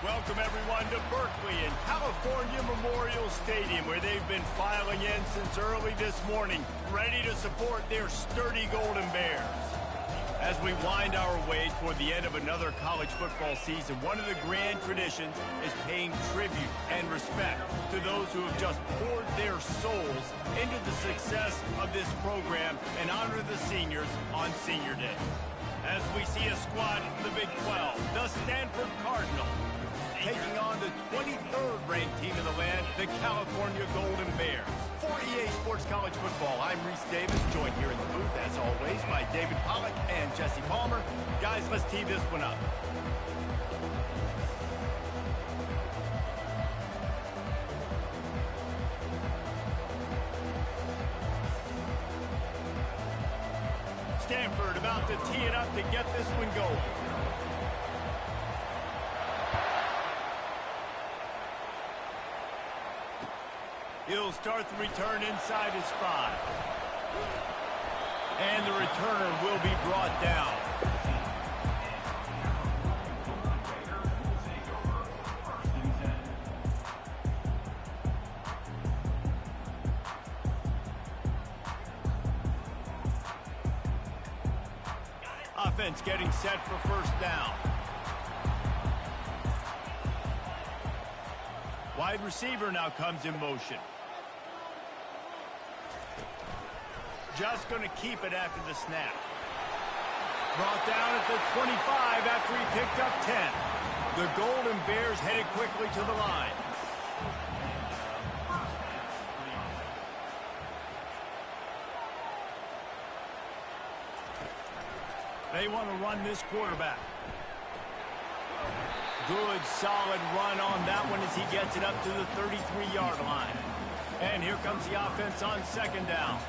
Welcome, everyone, to Berkeley and California Memorial Stadium, where they've been filing in since early this morning, ready to support their sturdy Golden Bears. As we wind our way toward the end of another college football season, one of the grand traditions is paying tribute and respect to those who have just poured their souls into the success of this program and honor the seniors on Senior Day. As we see a squad from the Big 12, the Stanford Cardinals, taking on the 23rd ranked team in the land, the California Golden Bears. For EA Sports College Football, I'm Reese Davis, joined here in the booth, as always, by David Pollack and Jesse Palmer. Guys, let's tee this one up. Stanford about to tee it up to get this one going. He'll start the return inside his 5. And the returner will be brought down. Offense getting set for first down. Wide receiver now comes in motion. Just going to keep it after the snap. Brought down at the 25 after he picked up 10. The Golden Bears headed quickly to the line. They want to run this quarterback. Good, solid run on that one as he gets it up to the 33-yard line. And here comes the offense on second down.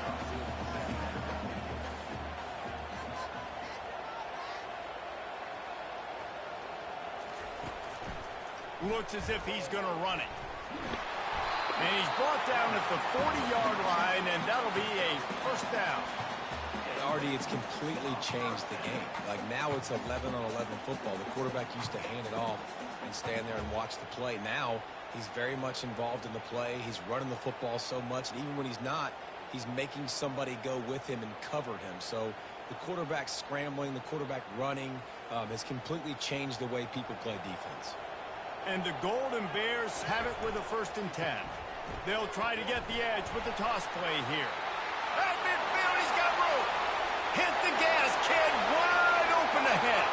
Looks as if he's going to run it. And he's brought down at the 40-yard line, and that'll be a first down. And Artie, it's completely changed the game. Like now it's 11-on-11 football. The quarterback used to hand it off and stand there and watch the play. Now he's very much involved in the play. He's running the football so much, and even when he's not, he's making somebody go with him and cover him. So the quarterback scrambling, the quarterback running has completely changed the way people play defense. And the Golden Bears have it with a 1st and 10. They'll try to get the edge with the toss play here. At midfield, he's got room. Hit the gas, kid. Wide open ahead.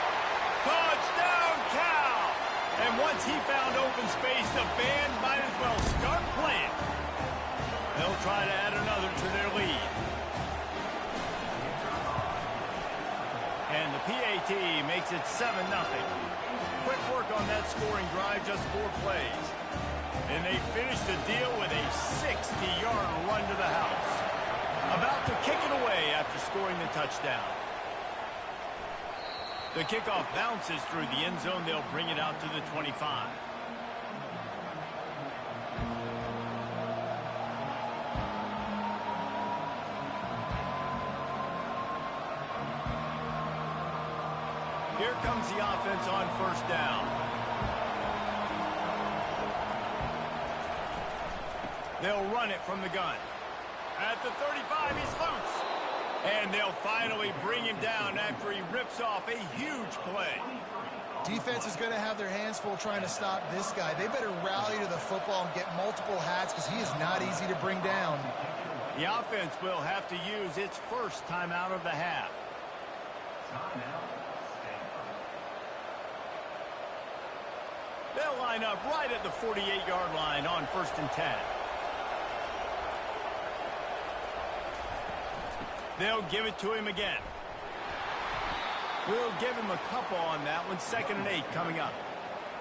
Touchdown, Cal. And once he found open space, the band might as well start playing. They'll try to add another to their lead. And the PAT makes it 7-0. Quick work on that scoring drive, just 4 plays. And they finish the deal with a 60-yard run to the house. About to kick it away after scoring the touchdown. The kickoff bounces through the end zone. They'll bring it out to the 25. Here comes the offense on first down. They'll run it from the gun. At the 35, he's loose. And they'll finally bring him down after he rips off a huge play. Defense is going to have their hands full trying to stop this guy. They better rally to the football and get multiple hats because he is not easy to bring down. The offense will have to use its first timeout of the half. They'll line up right at the 48-yard line on 1st and 10. They'll give it to him again. We'll give him a couple on that one. 2nd and 8 coming up.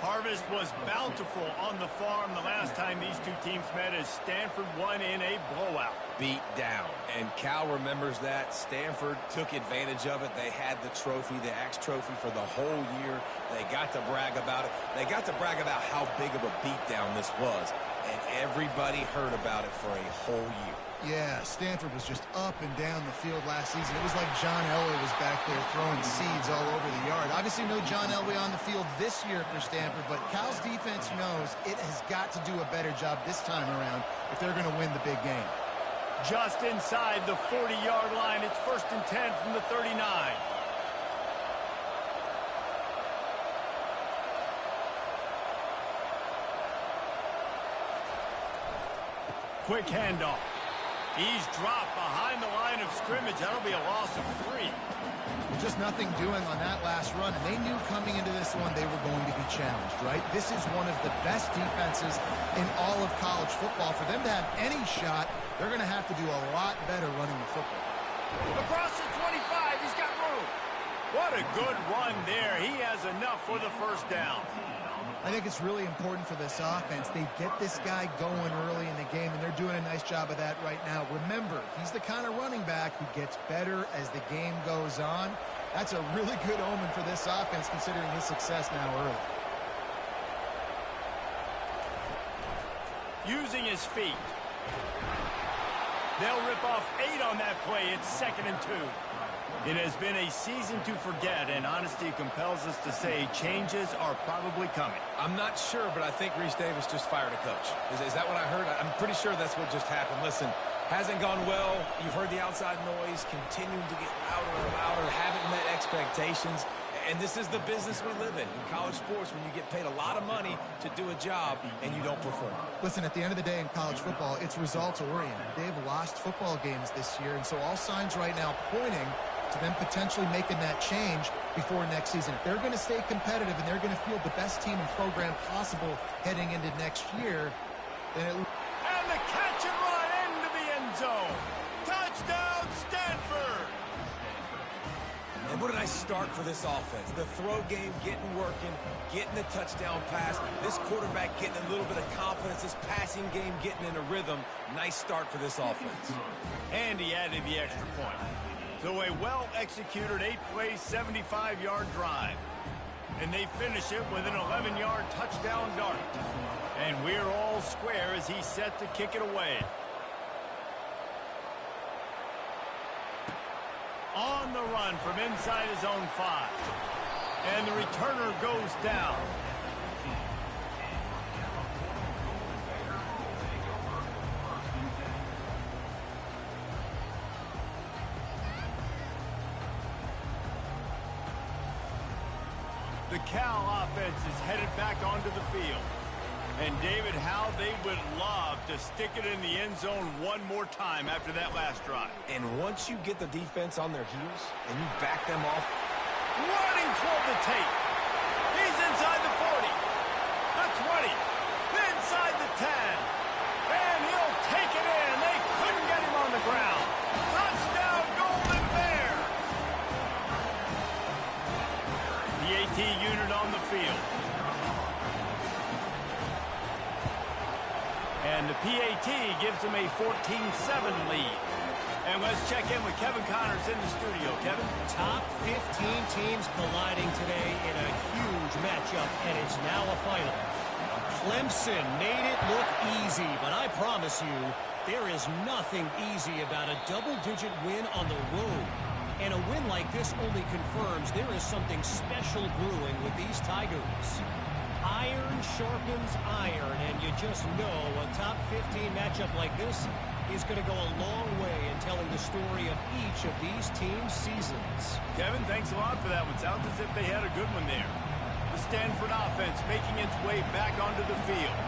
Harvest was bountiful on the farm the last time these two teams met as Stanford won in a blowout. Beat down. And Cal remembers that. Stanford took advantage of it. They had the trophy, the Axe Trophy, for the whole year. They got to brag about it. They got to brag about how big of a beatdown this was. And everybody heard about it for a whole year. Yeah, Stanford was just up and down the field last season. It was like John Elway was back there throwing seeds all over the yard. Obviously no John Elway on the field this year for Stanford, but Cal's defense knows it has got to do a better job this time around if they're going to win the big game. Just inside the 40-yard line. It's 1st and 10 from the 39. Quick handoff. He's dropped behind the line of scrimmage. That'll be a loss of 3. Just nothing doing on that last run, and they knew coming into this one they were going to be challenged, right? This is one of the best defenses in all of college football. For them to have any shot, they're going to have to do a lot better running the football. Across the 25, he's got room. What a good run there. He has enough for the first down. I think it's really important for this offense. They get this guy going early in the game, and they're doing a nice job of that right now. Remember, he's the kind of running back who gets better as the game goes on. That's a really good omen for this offense, considering his success now early. Using his feet. They'll rip off 8 on that play. It's 2nd and 2. It has been a season to forget, and honesty compels us to say changes are probably coming. I'm not sure, but I think Reese Davis just fired a coach. Is that what I heard? I'm pretty sure that's what just happened. Listen, hasn't gone well. You've heard the outside noise, continuing to get louder and louder, haven't met expectations. And this is the business we live in college sports, when you get paid a lot of money to do a job and you don't perform. Listen, at the end of the day in college football, it's results-oriented. They've lost football games this year, and so all signs right now pointing to them potentially making that change before next season. If they're going to stay competitive and they're going to field the best team and program possible heading into next year, then it... And the catch and run into the end zone. Touchdown, Stanford! And what a nice start for this offense. The throw game getting working, getting the touchdown pass. This quarterback getting a little bit of confidence. This passing game getting in a rhythm. Nice start for this offense. And he added the extra point. So a well-executed 8-play, 75-yard drive. And they finish it with an 11-yard touchdown dart. And we're all square as he's set to kick it away. On the run from inside his own 5. And the returner goes down. The Cal offense is headed back onto the field. And David, how they would love to stick it in the end zone one more time after that last drive. And once you get the defense on their heels and you back them off. Running toward the tape. He's inside the 40. The 20. Inside the 10. And he'll take it in. They couldn't get him on the ground. Touchdown, Golden Bears. The AT unit on the field. And the PAT gives them a 14-7 lead. And let's check in with Kevin Connors in the studio. Kevin? Top 15 teams colliding today in a huge matchup, and it's now a final. Clemson made it look easy, but I promise you, there is nothing easy about a double-digit win on the road. And a win like this only confirms there is something special brewing with these Tigers. Iron sharpens iron, and you just know a top 15 matchup like this is going to go a long way in telling the story of each of these teams' seasons. Kevin, thanks a lot for that one. Sounds as if they had a good one there. The Stanford offense making its way back onto the field.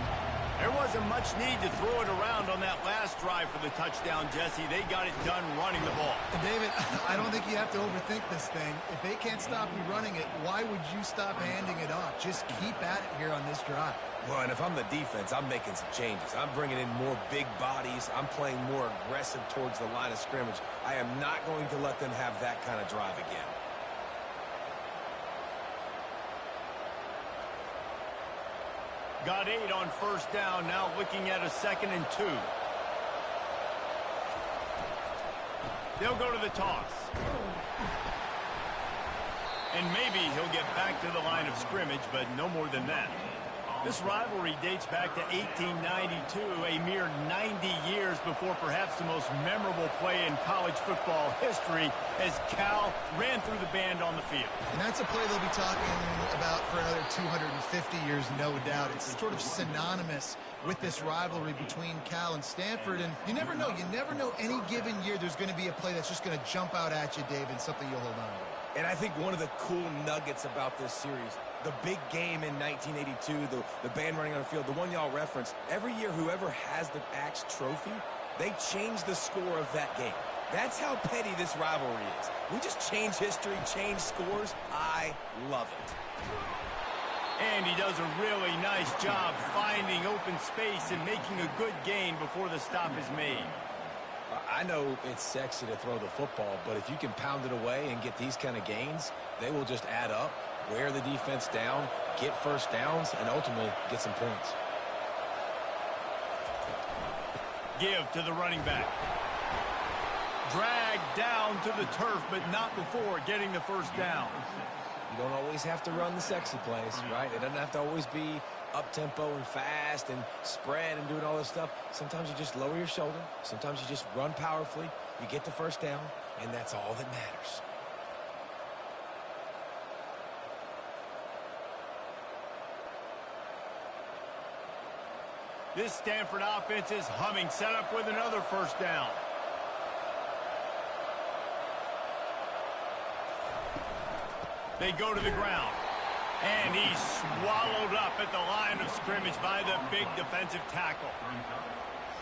There wasn't much need to throw it around on that last drive for the touchdown, Jesse. They got it done running the ball. And David, I don't think you have to overthink this thing. If they can't stop you running it, why would you stop handing it off? Just keep at it here on this drive. Well, and if I'm the defense, I'm making some changes. I'm bringing in more big bodies. I'm playing more aggressive towards the line of scrimmage. I am not going to let them have that kind of drive again. Got 8 on first down, now looking at a 2nd and 2. They'll go to the toss. And maybe he'll get back to the line of scrimmage, but no more than that. This rivalry dates back to 1892, a mere 90 years before perhaps the most memorable play in college football history as Cal ran through the band on the field. And that's a play they'll be talking about for another 250 years, no doubt. It's sort of synonymous with this rivalry between Cal and Stanford. And you never know any given year there's going to be a play that's just going to jump out at you, Dave, and something you'll hold on to. And I think one of the cool nuggets about this series, the big game in 1982, the band running on the field, the one y'all referenced, every year whoever has the Axe trophy, they change the score of that game. That's how petty this rivalry is. We just change history, change scores. I love it. And he does a really nice job finding open space and making a good gain before the stop is made. I know it's sexy to throw the football, but if you can pound it away and get these kind of gains, they will just add up, wear the defense down, get first downs, and ultimately get some points. Give to the running back. Drag down to the turf, but not before getting the first down. You don't always have to run the sexy plays, right? It doesn't have to always be up-tempo and fast and spread and doing all this stuff. Sometimes you just lower your shoulder. Sometimes you just run powerfully. You get the first down, and that's all that matters. This Stanford offense is humming, set up with another first down. They go to the ground. And he's swallowed up at the line of scrimmage by the big defensive tackle.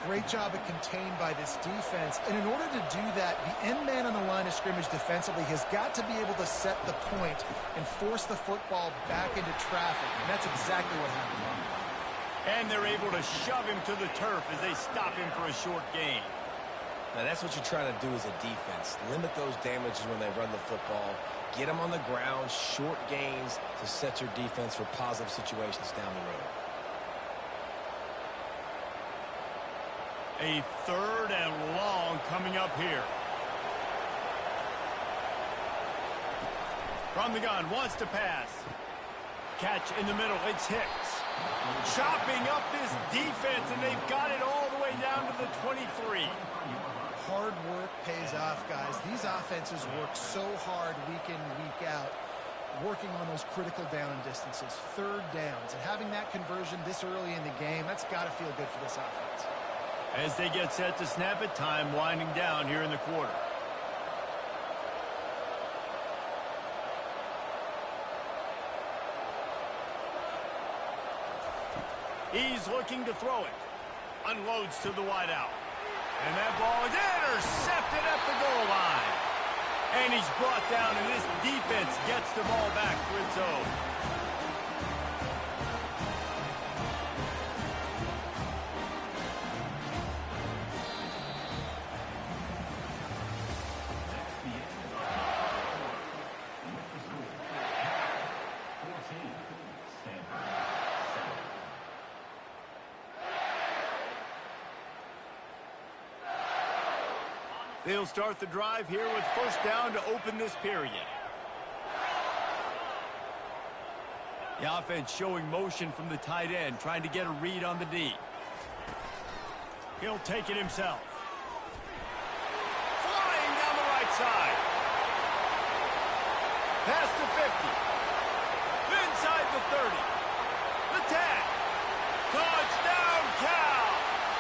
Great job of contained by this defense. And in order to do that, the end man on the line of scrimmage defensively has got to be able to set the point and force the football back into traffic. And that's exactly what happened. And they're able to shove him to the turf as they stop him for a short gain. Now, that's what you're trying to do as a defense. Limit those damages when they run the football. Get them on the ground, short gains to set your defense for positive situations down the road. A third and long coming up here. From the gun, wants to pass. Catch in the middle, it's Hicks. Chopping up this defense, and they've got it all the way down to the 23. Hard work pays off, guys. These offenses work so hard week in and week out, working on those critical down distances, third downs, and having that conversion this early in the game, that's got to feel good for this offense. As they get set to snap it, time winding down here in the quarter. He's looking to throw it. Unloads to the wideout. And that ball is intercepted at the goal line. And he's brought down, and this defense gets the ball back for its own. They'll start the drive here with first down to open this period. The offense showing motion from the tight end, trying to get a read on the D. He'll take it himself. Flying down the right side. Past the 50. Inside the 30. The tag. Touchdown, Cal.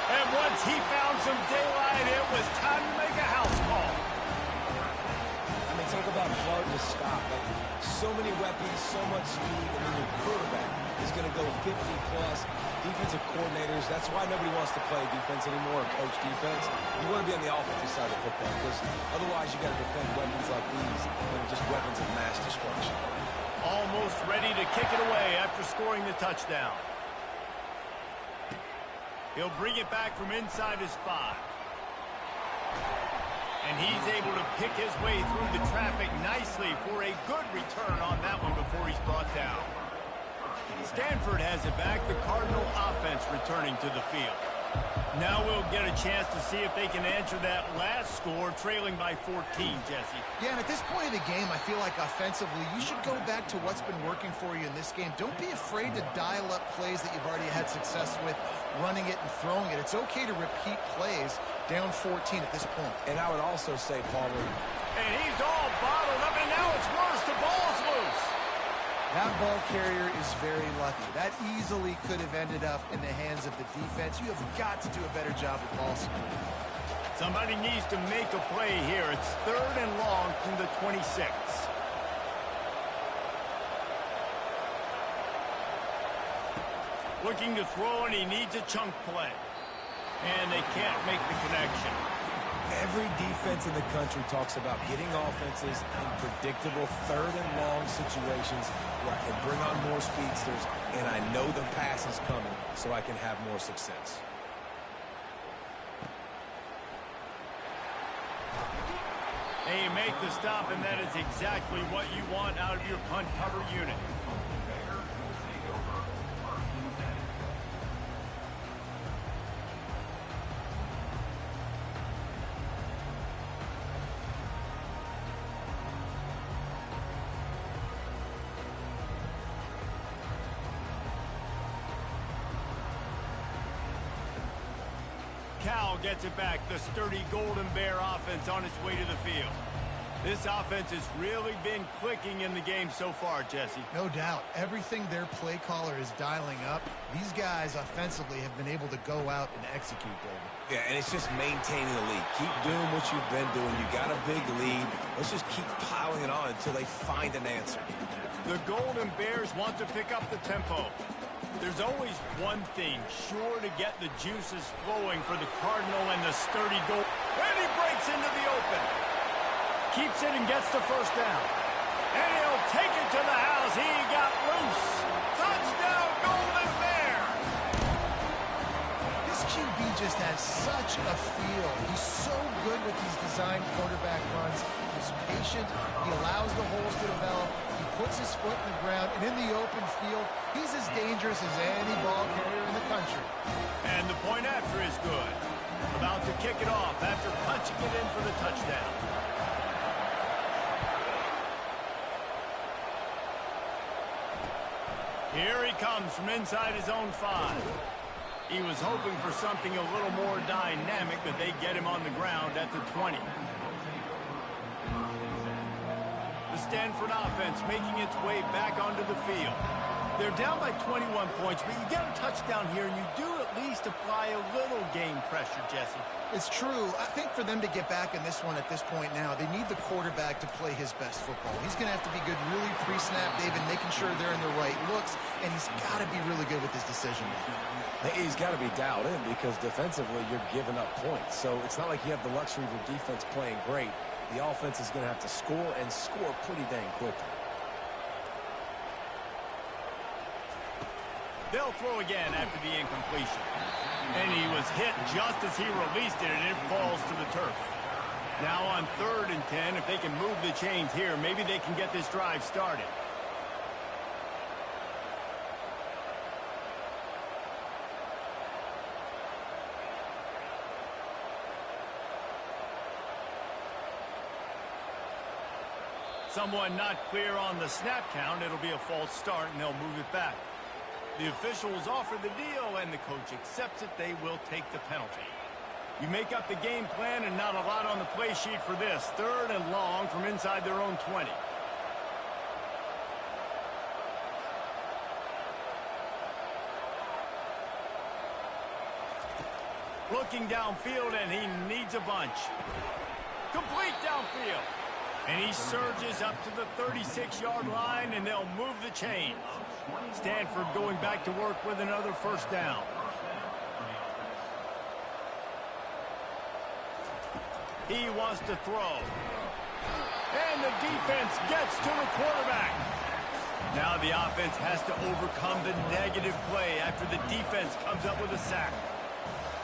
And once he found some daylight, it was time to make a house call. I mean, talk about hard to stop. Like, so many weapons, so much speed, and then your quarterback is going to go 50-plus. Defensive coordinators, that's why nobody wants to play defense anymore or coach defense. You want to be on the offensive side of football because otherwise you got to defend weapons like these when they're just weapons of mass destruction. Almost ready to kick it away after scoring the touchdown. He'll bring it back from inside his 5. And he's able to pick his way through the traffic nicely for a good return on that one before he's brought down. Stanford has it back, the Cardinal offense returning to the field. Now we'll get a chance to see if they can answer that last score, trailing by 14, Jesse. Yeah, and at this point of the game, I feel like offensively, you should go back to what's been working for you in this game. Don't be afraid to dial up plays that you've already had success with, running it and throwing it. It's okay to repeat plays down 14 at this point. And I would also say, Palmer, and he's all bottled up, and now it's worse. The ball's loose. That ball carrier is very lucky. That easily could have ended up in the hands of the defense. You have got to do a better job with ball security. Somebody needs to make a play here. It's 3rd and long from the 26. Looking to throw, and he needs a chunk play. And they can't make the connection. every defense in the country talks about getting offenses in predictable 3rd and long situations where I can bring on more speedsters and I know the pass is coming so I can have more success. Hey, you make the stop, and that is exactly what you want out of your punt cover unit. Cal gets it back. The sturdy Golden Bear offense on its way to the field. This offense has really been clicking in the game so far, Jesse. No doubt. Everything their play caller is dialing up, these guys offensively have been able to go out and execute, David. Yeah, and it's just maintaining the lead. Keep doing what you've been doing. You got a big lead. Let's just keep piling it on until they find an answer. The Golden Bears want to pick up the tempo. There's always one thing sure to get the juices flowing for the Cardinal and the sturdy goal. And he breaks into the open. Keeps it and gets the first down. And he'll take it to the house. He got loose. Touchdown, Golden Bears! This QB just has such a feel. He's so good with these design quarterback runs. He's patient. He allows the holes to develop. He puts his foot in the ground. And in the open field, he's as dangerous as any ball carrier in the country. And the point after is good. About to kick it off after punching it in for the touchdown. Here he comes from inside his own 5. He was hoping for something a little more dynamic, but they get him on the ground at the 20. The Stanford offense making its way back onto the field. They're down by 21 points, but you get a touchdown here, and you do at least apply a little game pressure, Jesse. It's true. I think for them to get back in this one at this point now, they need the quarterback to play his best football. He's going to have to be good really pre-snap, David, making sure they're in the right looks, and he's got to be really good with his decision making. He's got to be dialed in because defensively you're giving up points. So it's not like you have the luxury of your defense playing great. The offense is going to have to score and score pretty dang quickly. They'll throw again after the incompletion. And he was hit just as he released it, and it falls to the turf. Now on 3rd and 10, if they can move the chains here, maybe they can get this drive started. Someone not clear on the snap count. It'll be a false start, and they'll move it back. The officials offer the deal, and the coach accepts it. They will take the penalty. You make up the game plan, and not a lot on the play sheet for this. 3rd and long from inside their own 20. Looking downfield, and he needs a bunch. Complete downfield. And he surges up to the 36-yard line, and they'll move the chains. Stanford going back to work with another first down. He wants to throw. And the defense gets to the quarterback. Now the offense has to overcome the negative play after the defense comes up with a sack.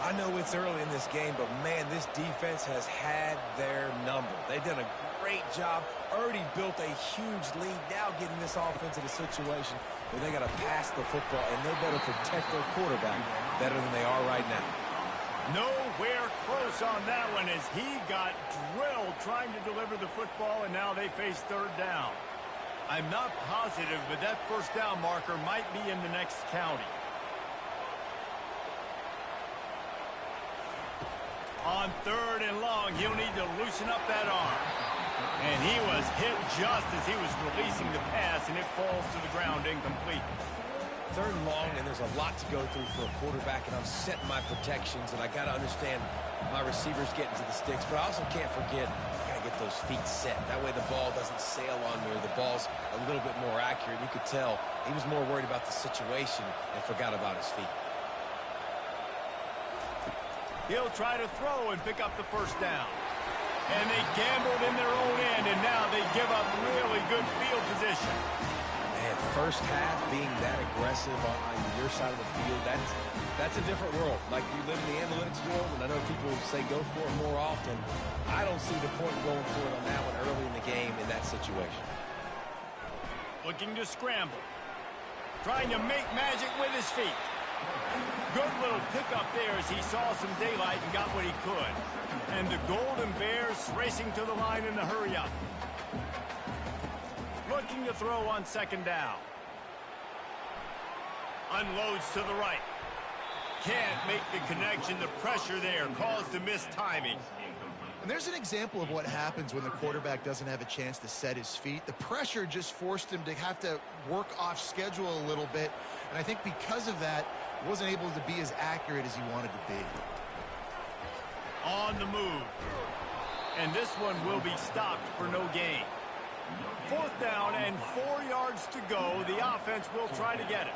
I know it's early in this game, but, man, this defense has had their number. They've done a great job, already built a huge lead, now getting this offense in a situation where they got to pass the football, and they better protect their quarterback better than they are right now. Nowhere close on that one as he got drilled trying to deliver the football, and now they face third down. I'm not positive, but that first down marker might be in the next county. On third and long, he'll need to loosen up that arm. And he was hit just as he was releasing the pass, and it falls to the ground incomplete. Third and long, and there's a lot to go through for a quarterback, and I'm setting my protections, and I got to understand my receivers getting to the sticks, but I also can't forget I got to get those feet set. That way the ball doesn't sail on me, or the ball's a little bit more accurate. You could tell he was more worried about the situation and forgot about his feet. He'll try to throw and pick up the first down. And they gambled in their own end, and now they give up really good field position. Man, first half being that aggressive on your side of the field, that's a different world. Like, you live in the analytics world, and I know people say go for it more often. I don't see the point in going for it on that one early in the game in that situation. Looking to scramble. Trying to make magic with his feet. Good little pickup there as he saw some daylight and got what he could. And the Golden Bears racing to the line in a hurry up. Looking to throw on second down. Unloads to the right. Can't make the connection. The pressure there caused the missed timing. And there's an example of what happens when the quarterback doesn't have a chance to set his feet. The pressure just forced him to have to work off schedule a little bit. And I think because of that, he wasn't able to be as accurate as he wanted to be. On the move. And this one will be stopped for no gain. Fourth down and 4 yards to go. The offense will try to get it.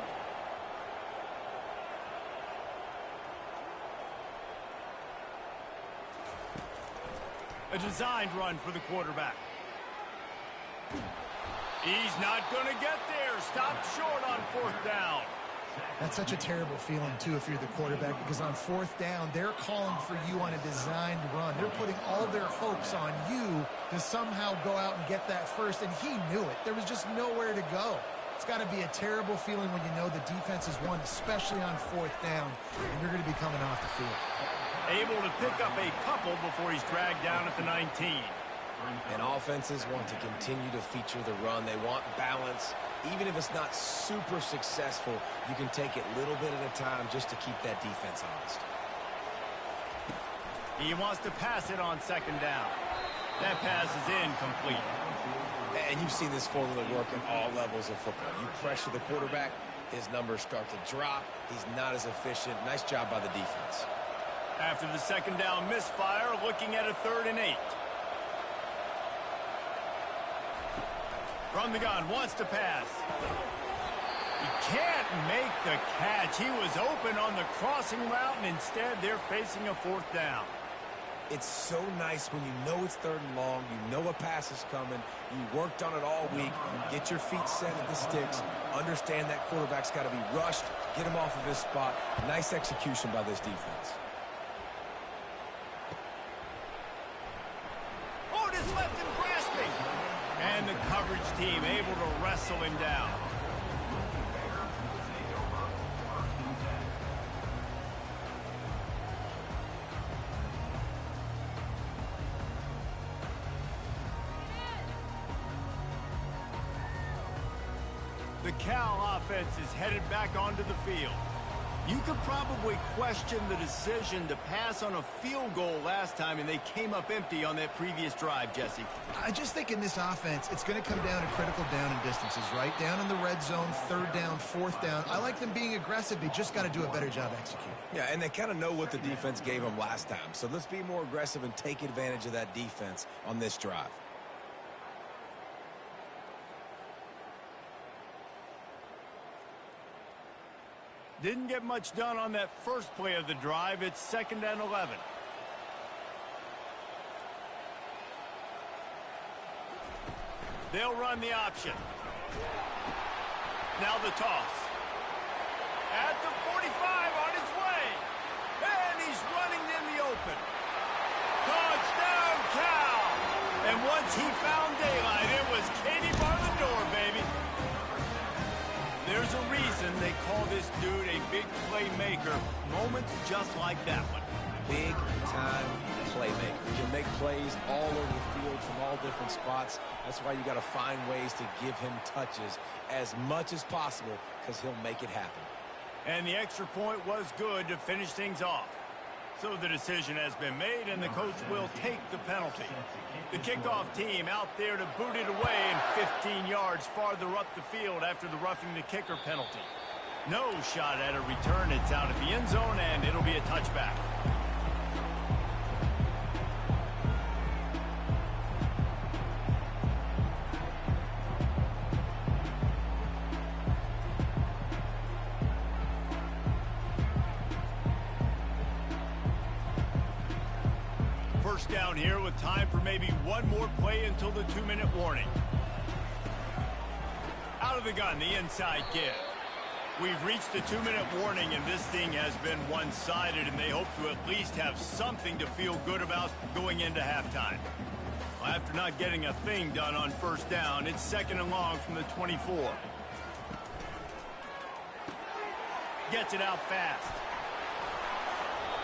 A designed run for the quarterback. He's not going to get there. Stopped short on fourth down. That's such a terrible feeling, too, if you're the quarterback, because on fourth down, they're calling for you on a designed run. They're putting all their hopes on you to somehow go out and get that first, and he knew it. There was just nowhere to go. It's got to be a terrible feeling when you know the defense has won, especially on fourth down, and you're going to be coming off the field. Able to pick up a couple before he's dragged down at the 19. And offenses want to continue to feature the run. They want balance. Even if it's not super successful, you can take it little bit at a time just to keep that defense honest. He wants to pass it on second down. That pass is incomplete. And you've seen this formula work at all levels of football. You pressure the quarterback, his numbers start to drop. He's not as efficient. Nice job by the defense. After the second down misfire, looking at a 3rd and 8. From the gun, wants to pass. He can't make the catch. He was open on the crossing route, and instead they're facing a 4th down. It's so nice when you know it's 3rd and long, you know a pass is coming, you worked on it all week, get your feet set at the sticks, understand that quarterback's got to be rushed, get him off of his spot. Nice execution by this defense. Oh, just left him grasping. And the coverage team able to wrestle him down. The Cal offense is headed back onto the field. You could probably question the decision to pass on a field goal last time, and they came up empty on that previous drive, Jesse. I just think in this offense, it's going to come down to critical down and distances, right? Down in the red zone, 3rd down, 4th down. I like them being aggressive. They just got to do a better job executing. Yeah, and they kind of know what the defense gave them last time. So let's be more aggressive and take advantage of that defense on this drive. Didn't get much done on that first play of the drive. It's 2nd and 11. They'll run the option. Now the toss. At the 45 on his way. And he's running in the open. Touchdown, Cal! And once he found daylight, it was Katie bar the door, baby. There's a reason they call this dude a big playmaker. Moments just like that one. big-time playmaker. He can make plays all over the field from all different spots. That's why you got to find ways to give him touches as much as possible, because he'll make it happen. And the extra point was good to finish things off. So the decision has been made, and the coach will take the penalty. The kickoff team out there to boot it away and 15 yards farther up the field after the roughing the kicker penalty. No shot at a return. It's out of the end zone, and it'll be a touchback. First down here with time for maybe one more play until the 2-minute warning. Out of the gun, the inside give. We've reached the 2-minute warning, and this thing has been one-sided, and they hope to at least have something to feel good about going into halftime. After not getting a thing done on first down, it's 2nd and long from the 24. Gets it out fast.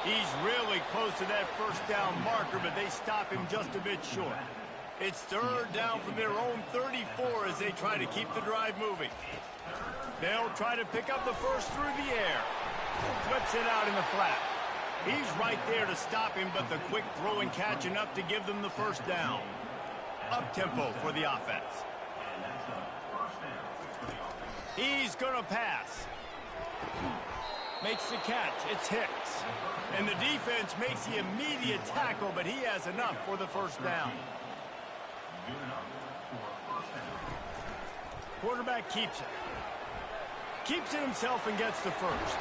He's really close to that first down marker, but they stop him just a bit short. It's 3rd down from their own 34 as they try to keep the drive moving. They'll try to pick up the first through the air. Flips it out in the flat. He's right there to stop him, but the quick throw and catch enough to give them the first down. Up-tempo for the offense. He's going to pass. Makes the catch. It's Hicks. And the defense makes the immediate tackle, but he has enough for the first down. Quarterback keeps it. Keeps it himself and gets the first.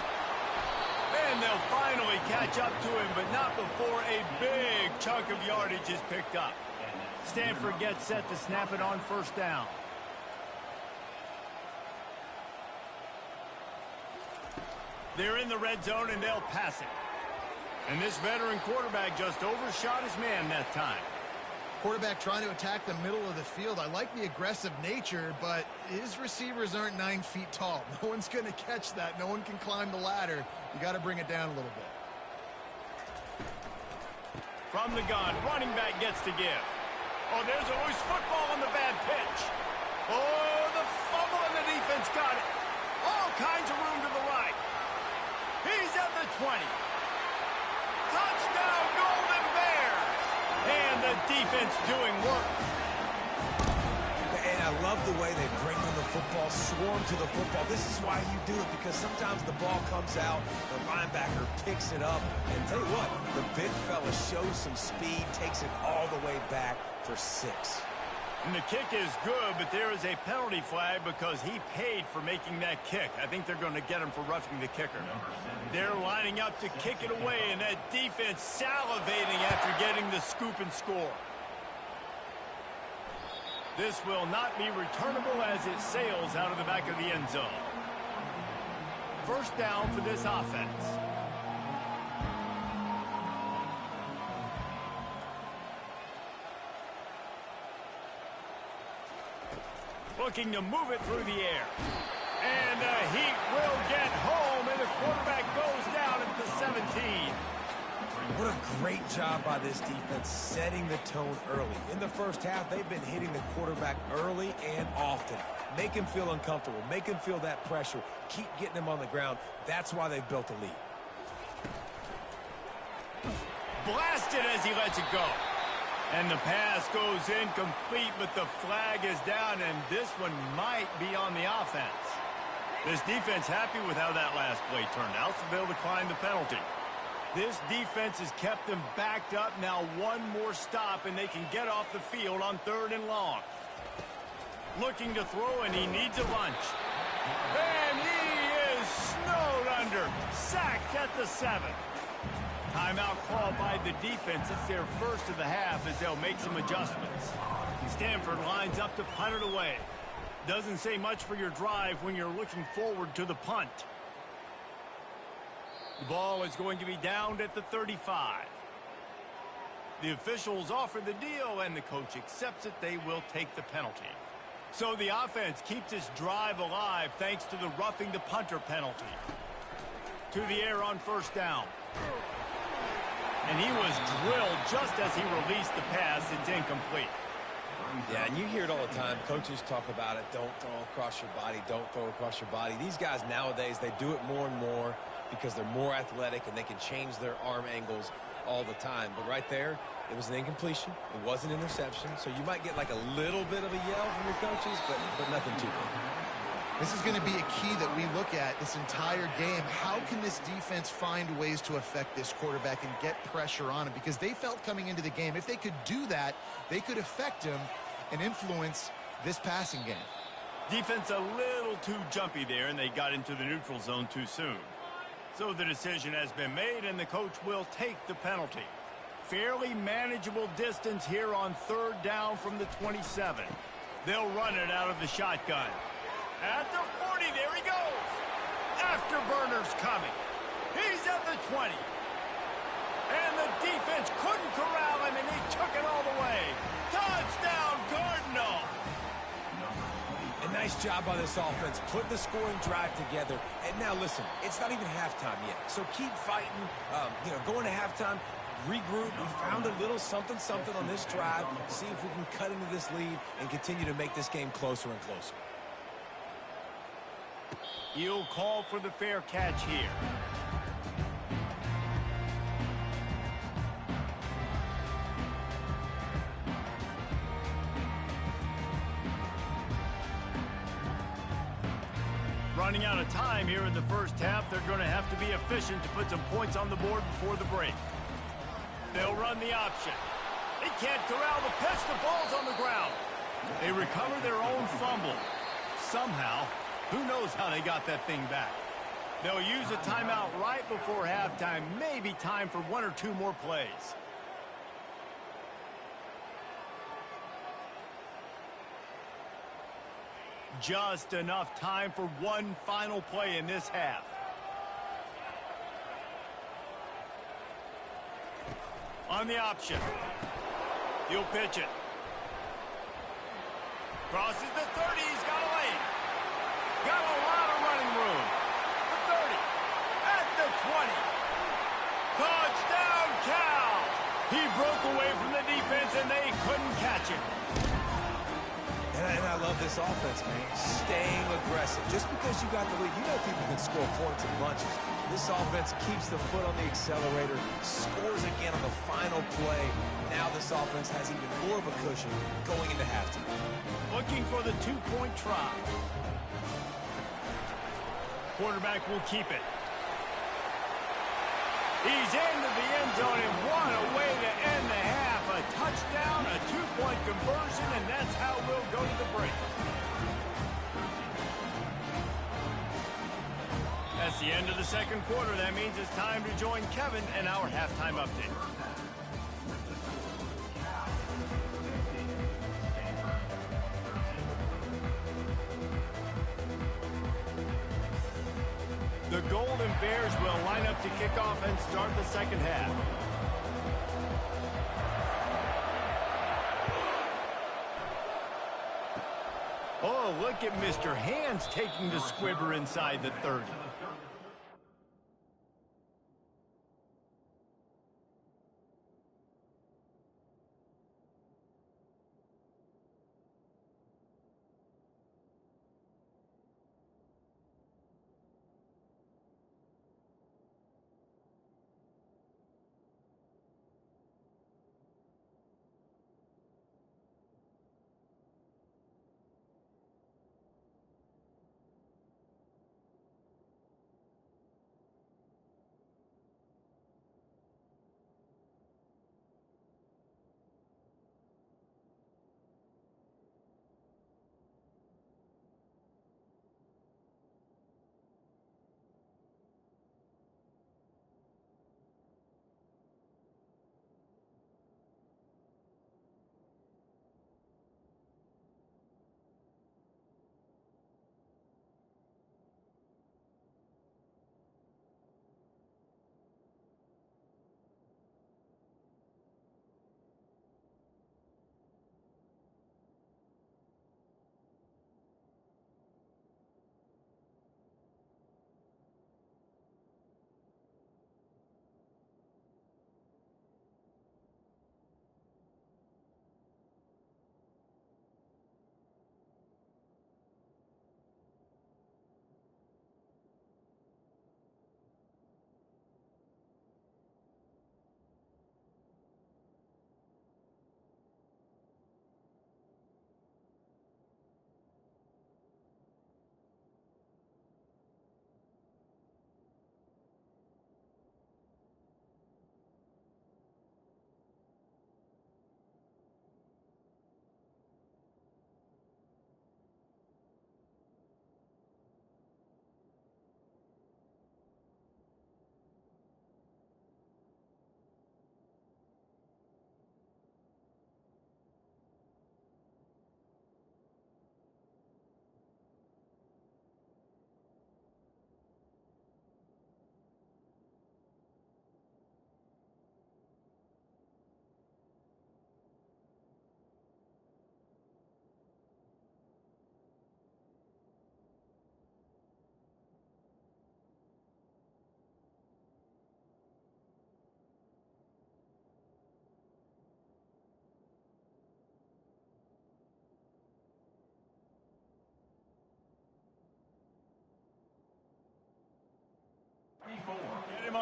And they'll finally catch up to him, but not before a big chunk of yardage is picked up. Stanford gets set to snap it on first down. They're in the red zone, and they'll pass it. And this veteran quarterback just overshot his man that time. Quarterback trying to attack the middle of the field. I like the aggressive nature, but his receivers aren't 9 feet tall. No one's going to catch that. No one can climb the ladder. You got to bring it down a little bit. From the gun, running back gets to give. Oh, there's a loose football on the bad pitch. Oh, the fumble, and the defense got it. All kinds of room to the right. He's at the 20. Touchdown, Golden Bears! And the defense doing work. And I love the way they bring on the football, swarm to the football. This is why you do it, because sometimes the ball comes out, the linebacker picks it up, and tell you what, the big fella shows some speed, takes it all the way back for 6. And the kick is good, but there is a penalty flag because he paid for making that kick. I think they're going to get him for roughing the kicker. They're lining up to kick it away, and that defense salivating after getting the scoop and score. This will not be returnable as it sails out of the back of the end zone. First down for this offense. Looking to move it through the air. And the Heat will get home, and the quarterback goes down at the 17. What a great job by this defense setting the tone early. In the first half, they've been hitting the quarterback early and often. Make him feel uncomfortable. Make him feel that pressure. Keep getting him on the ground. That's why they've built a lead. Blasted as he lets it go. And the pass goes incomplete, but the flag is down, and this one might be on the offense. This defense happy with how that last play turned out, so they'll decline the penalty. This defense has kept them backed up. Now one more stop, and they can get off the field on 3rd and long. Looking to throw, and he needs a lunch. And he is snowed under. Sacked at the 7. Timeout called by the defense. It's their first of the half as they'll make some adjustments. Stanford lines up to punt it away. Doesn't say much for your drive when you're looking forward to the punt. The ball is going to be downed at the 35. The officials offer the deal, and the coach accepts it. They will take the penalty. So the offense keeps its drive alive thanks to the roughing the punter penalty. To the air on first down. And he was drilled just as he released the pass. It's incomplete. Yeah, and you hear it all the time. Coaches talk about it. Don't throw across your body. Don't throw across your body. These guys nowadays, they do it more and more because they're more athletic and they can change their arm angles all the time. But right there, it was an incompletion. It was an interception. So you might get like a little bit of a yell from your coaches, but nothing too big. This is going to be a key that we look at this entire game. How can this defense find ways to affect this quarterback and get pressure on him? Because they felt coming into the game, if they could do that, they could affect him and influence this passing game. Defense a little too jumpy there, and they got into the neutral zone too soon. So the decision has been made, and the coach will take the penalty. Fairly manageable distance here on 3rd down from the 27. They'll run it out of the shotgun. At the 40, there he goes. Afterburner's coming. He's at the 20. And the defense couldn't corral him, and he took it all the way. Touchdown, Cardinal. A nice job by this offense, putting the scoring drive together. And now, listen, it's not even halftime yet. So keep fighting, going to halftime, regroup. We found a little something on this drive. See if we can cut into this lead and continue to make this game closer and closer. He'll call for the fair catch here. Running out of time here in the first half, they're going to have to be efficient to put some points on the board before the break. They'll run the option. They can't corral the pitch. The ball's on the ground. They recover their own fumble. Somehow, who knows how they got that thing back. They'll use a timeout right before halftime. Maybe time for 1 or 2 more plays. Just enough time for one final play in this half. On the option. He'll pitch it. Crosses the 30. He's got a lane. Got a lot of running room. The 30. At the 20. Touchdown, Cal. He broke away from the defense, and they couldn't catch him. And I love this offense, man. Staying aggressive. Just because you got the lead, you know people can score points in bunches. This offense keeps the foot on the accelerator, scores again on the final play. Now this offense has even more of a cushion going into halftime. Looking for the 2-point try. Quarterback will keep it. He's into the end zone, and what a way to end the half. A touchdown, a 2-point conversion, and that's how we'll go to the break. That's the end of the second quarter. That means it's time to join Kevin and our halftime update. The Golden Bears will line up to kick off and start the second half. Oh, look at Mr. Hands taking the squibber inside the 30.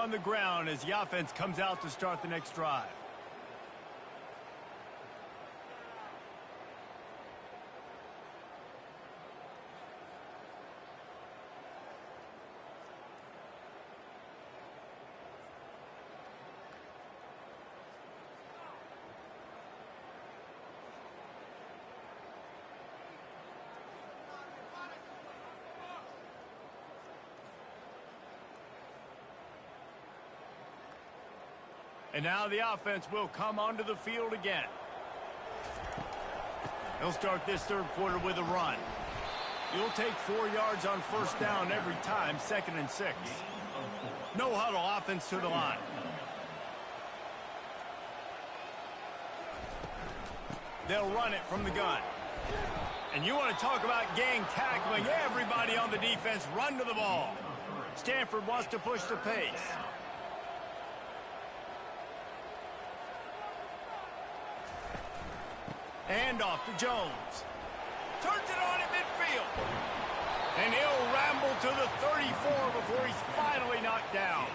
on the ground as the offense comes out to start the next drive. And now the offense will come onto the field again. They'll start this third quarter with a run. You'll take 4 yards on first down every time, 2nd and 6. No huddle offense to the line. They'll run it from the gun. And you want to talk about gang tackling. Everybody on the defense run to the ball. Stanford wants to push the pace. And off to Jones. Turns it on at midfield. And he'll ramble to the 34 before he's finally knocked down.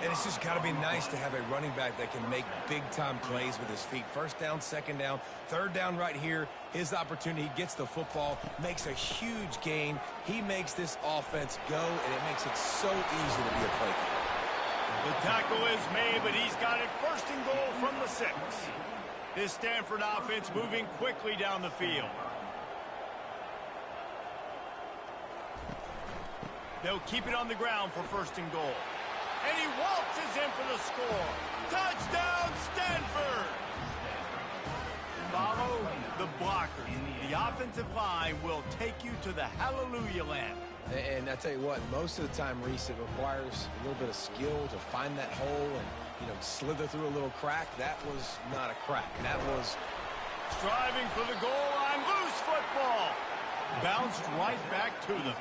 And it's just got to be nice to have a running back that can make big-time plays with his feet. First down, second down, third down right here. His opportunity, he gets the football, makes a huge gain. He makes this offense go, and it makes it so easy to be a play caller. The tackle is made, but he's got it 1st and goal from the 6. This Stanford offense moving quickly down the field. They'll keep it on the ground for 1st and goal. And he waltzes in for the score. Touchdown, Stanford! Follow the blockers. The offensive line will take you to the hallelujah land. And I tell you what, most of the time, Reese, it requires a little bit of skill to find that hole and, you know, slither through a little crack. That was not a crack. That was... Striving for the goal line. Loose football. Bounced right back to them.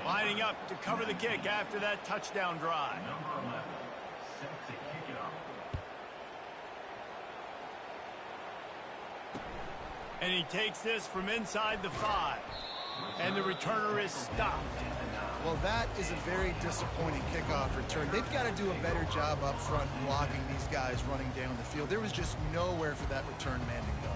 Lining up to cover the kick after that touchdown drive. And he takes this from inside the 5. And the returner is stopped. Well, that is a very disappointing kickoff return. They've got to do a better job up front blocking these guys running down the field. There was just nowhere for that return man to go.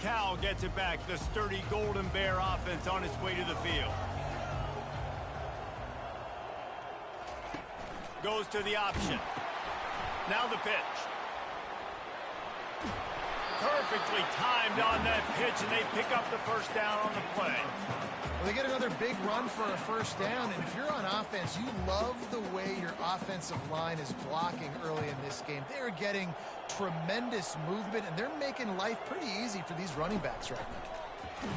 Cal gets it back. The sturdy Golden Bear offense on its way to the field. Goes to the option. Now the pitch. Perfectly timed on that pitch, and they pick up the first down on the play. Well, they get another big run for a first down, and if you're on offense, you love the way your offensive line is blocking early in this game. They're getting tremendous movement, and they're making life pretty easy for these running backs right now.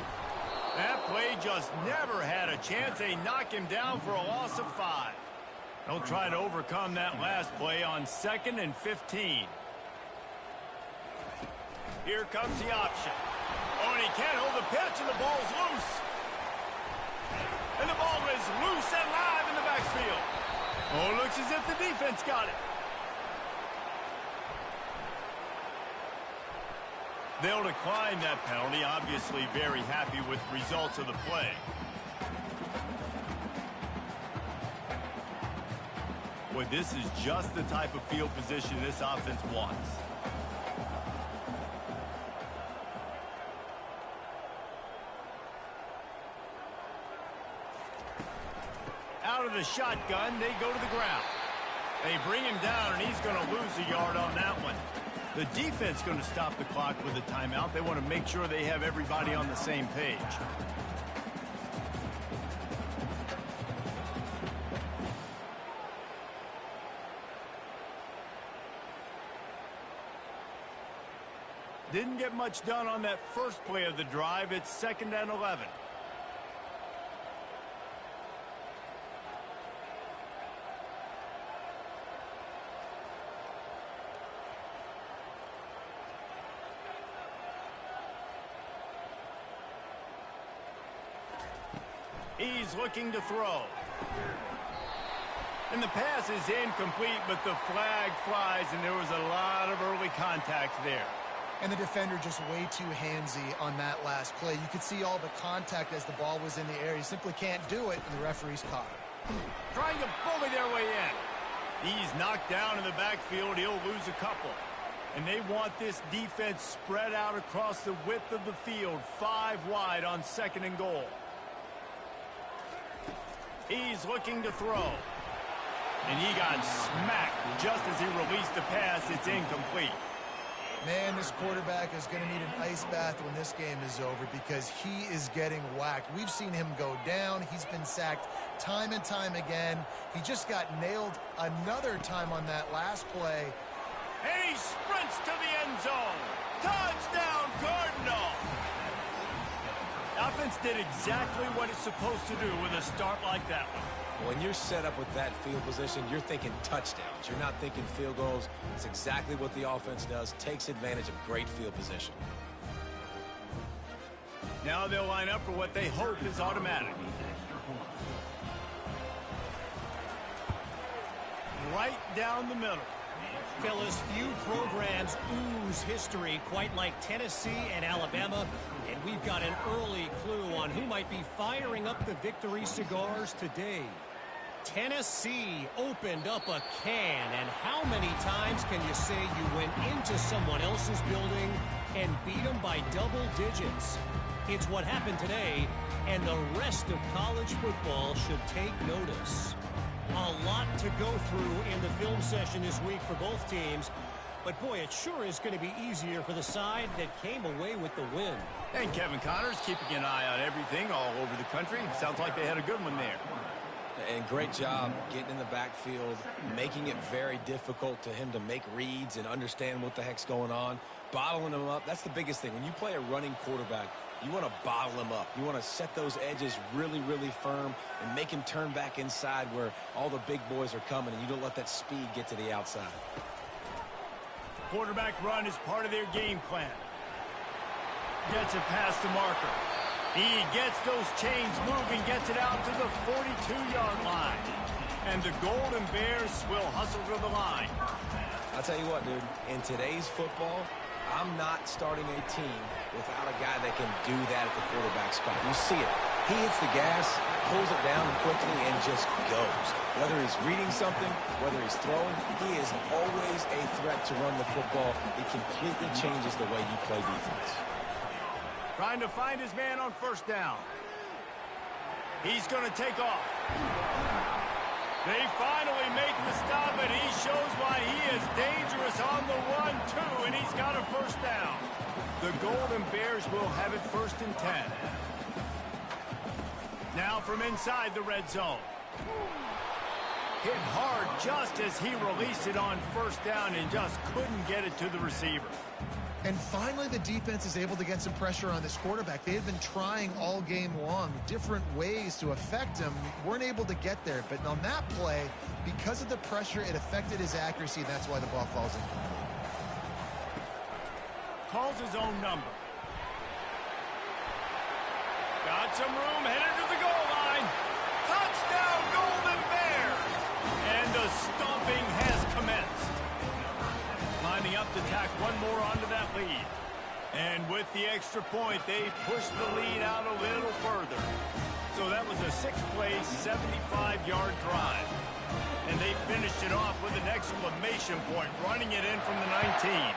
That play just never had a chance. They knock him down for a loss of 5. They'll try to overcome that last play on 2nd and 15. Here comes the option. Oh, and he can't hold the pitch, and the ball's loose. And the ball is loose and live in the backfield. Oh, it looks as if the defense got it. They'll decline that penalty, obviously very happy with the results of the play. Boy, this is just the type of field position this offense wants. Out of the shotgun, they go to the ground. They bring him down, and he's going to lose a yard on that one. The defense going to stop the clock with a timeout. They want to make sure they have everybody on the same page. Didn't get much done on that first play of the drive. It's 2nd and 11. He's looking to throw. And the pass is incomplete, but the flag flies, and there was a lot of early contact there. And the defender just way too handsy on that last play. You could see all the contact as the ball was in the air. He simply can't do it, and the referee's caught him. Trying to bully their way in. He's knocked down in the backfield. He'll lose a couple. And they want this defense spread out across the width of the field, 5 wide on 2nd and goal. He's looking to throw. And he got smacked just as he released the pass. It's incomplete. Man, this quarterback is going to need an ice bath when this game is over because he is getting whacked. We've seen him go down. He's been sacked time and time again. He just got nailed another time on that last play. And he sprints to the end zone. Touchdown, Cardinal! Offense did exactly what it's supposed to do with a start like that one. When you're set up with that field position, you're thinking touchdowns. You're not thinking field goals. It's exactly what the offense does. Takes advantage of great field position. Now they'll line up for what they hope is automatic. Right down the middle. Fellas, few programs ooze history quite like Tennessee and Alabama, and we've got an early clue on who might be firing up the victory cigars today. Tennessee opened up a can, and how many times can you say you went into someone else's building and beat them by double digits? It's what happened today, and the rest of college football should take notice. A lot to go through in the film session this week for both teams, but boy, it sure is going to be easier for the side that came away with the win. And Kevin Connors keeping an eye on everything all over the country. Sounds like they had a good one there. And great job getting in the backfield, making it very difficult to him to make reads and understand what the heck's going on, bottling him up. That's the biggest thing. When you play a running quarterback, you want to bottle him up. You want to set those edges really, really firm and make him turn back inside where all the big boys are coming, and you don't let that speed get to the outside. Quarterback run is part of their game plan. Gets it past the marker. He gets those chains moving, gets it out to the 42-yard line. And the Golden Bears will hustle to the line. I'll tell you what, dude, in today's football, I'm not starting a team without a guy that can do that at the quarterback spot. You see it. He hits the gas, pulls it down quickly, and just goes. Whether he's reading something, whether he's throwing, he is always a threat to run the football. It completely changes the way you play defense. Trying to find his man on first down. He's going to take off. They finally make the stop, and he shows why he is dangerous on the run, too, and he's got a first down. The Golden Bears will have it 1st and 10. Now from inside the red zone. Hit hard just as he released it on first down and just couldn't get it to the receiver. And finally, the defense is able to get some pressure on this quarterback. They had been trying all game long, different ways to affect him. Weren't able to get there. But on that play, because of the pressure, it affected his accuracy, and that's why the ball falls in. Calls his own number. Got some room, headed to the goal line. Touchdown, Golden Bears! And the stomping has commenced. Lining up to tack one more onto that lead. And with the extra point, they push the lead out a little further. So that was a 6-play, 75-yard drive. And they finished it off with an exclamation point, running it in from the 19.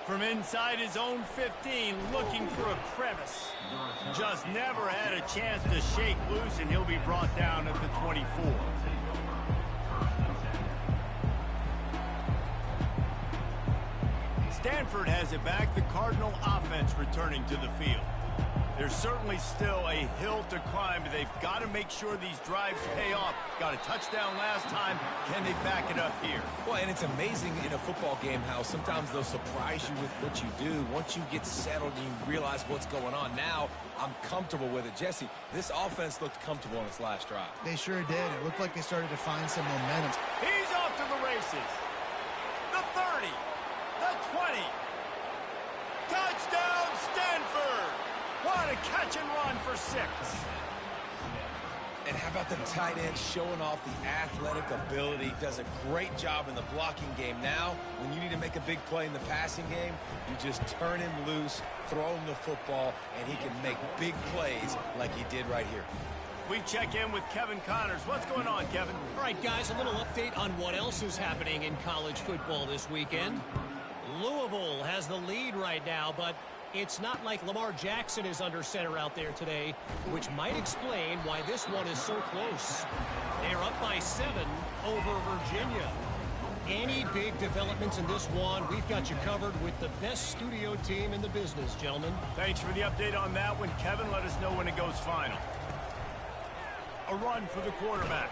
From inside his own 15, looking for a crevice. Just never had a chance to shake loose, and he'll be brought down at the 24. Stanford has it back, the Cardinal offense returning to the field. There's certainly still a hill to climb, but they've got to make sure these drives pay off. Got a touchdown last time. Can they back it up here? Well, and it's amazing in a football game how sometimes they'll surprise you with what you do. Once you get settled and you realize what's going on, now I'm comfortable with it. Jesse, this offense looked comfortable on its last drive. They sure did. It looked like they started to find some momentum. He's off to the races. The 30. The 20. Touchdown, Stanford! What a catch and run for 6. And how about the tight end showing off the athletic ability? Does a great job in the blocking game. Now, when you need to make a big play in the passing game, you just turn him loose, throw him the football, and he can make big plays like he did right here. We check in with Kevin Connors. What's going on, Kevin? All right, guys, a little update on what else is happening in college football this weekend. Louisville has the lead right now, but it's not like Lamar Jackson is under center out there today, which might explain why this one is so close. They're up by 7 over Virginia. Any big developments in this one, we've got you covered with the best studio team in the business, gentlemen. Thanks for the update on that one, Kevin. Let us know when it goes final. A run for the quarterback.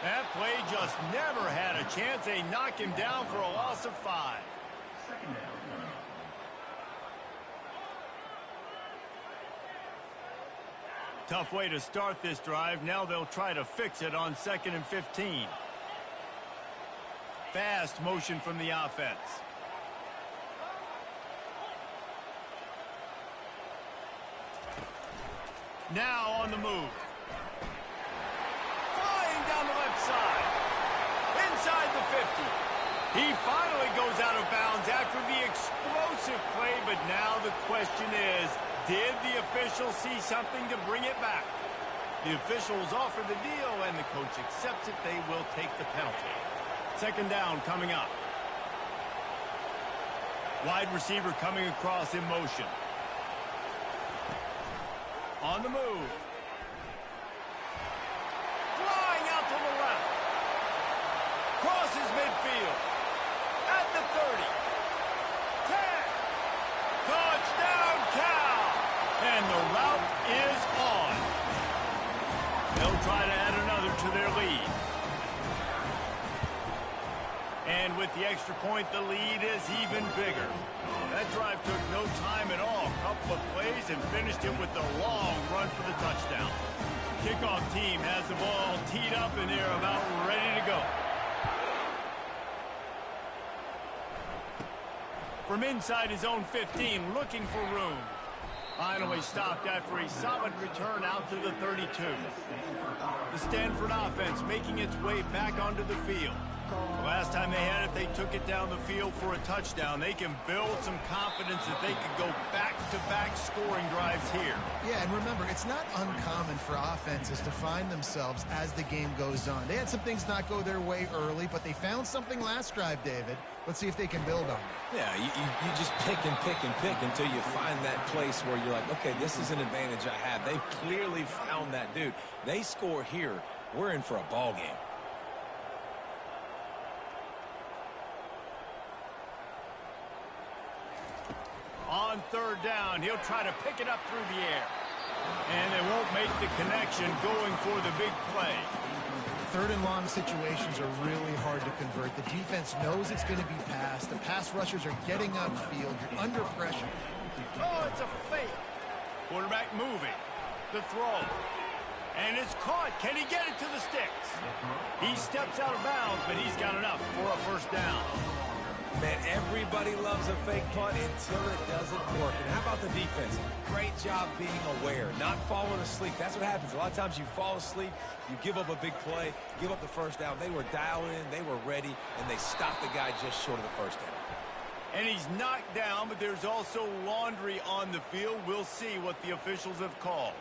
That play just never had a chance. They knock him down for a loss of 5. Tough way to start this drive. Now they'll try to fix it on 2nd and 15. Fast motion from the offense. Now on the move. Flying down the left side. Inside the 50. He finally goes out of bounds after the explosive play, but now the question is, did the official see something to bring it back? The officials offer the deal, and the coach accepts it. They will take the penalty. 2nd down coming up. Wide receiver coming across in motion. On the move. Flying out to the left. Crosses midfield. At the 30. 10. Touchdown, Cal. And the route is on. They'll try to add another to their lead. And with the extra point, the lead is even bigger. That drive took no time at all. Couple of plays and finished it with a long run for the touchdown. Kickoff team has the ball teed up and they're about ready to go. From inside his own 15, looking for room. Finally stopped after a solid return out to the 32. The Stanford offense making its way back onto the field. The last time they had it, they took it down the field for a touchdown. They can build some confidence that they could go back-to-back scoring drives here. Yeah, and remember, it's not uncommon for offenses to find themselves as the game goes on. They had some things not go their way early, but they found something last drive, David. Let's see if they can build on it. Yeah, you just pick and pick and pick until you find that place where you're like, okay, this is an advantage I have. They clearly found that dude. They score here. We're in for a ball game. On 3rd down, he'll try to pick it up through the air. And they won't make the connection going for the big play. 3rd and long situations are really hard to convert. The defense knows it's going to be passed. The pass rushers are getting upfield. You're under pressure. Oh, it's a fake. Quarterback moving. The throw. And it's caught. Can he get it to the sticks? He steps out of bounds, but he's got enough for a 1st down. Man, everybody loves a fake punt until it doesn't work. And how about the defense? Great job being aware, not falling asleep. That's what happens. A lot of times you fall asleep, you give up a big play, give up the 1st down. They were dialed in, they were ready, and they stopped the guy just short of the 1st down. And he's knocked down, but there's also laundry on the field. We'll see what the officials have called.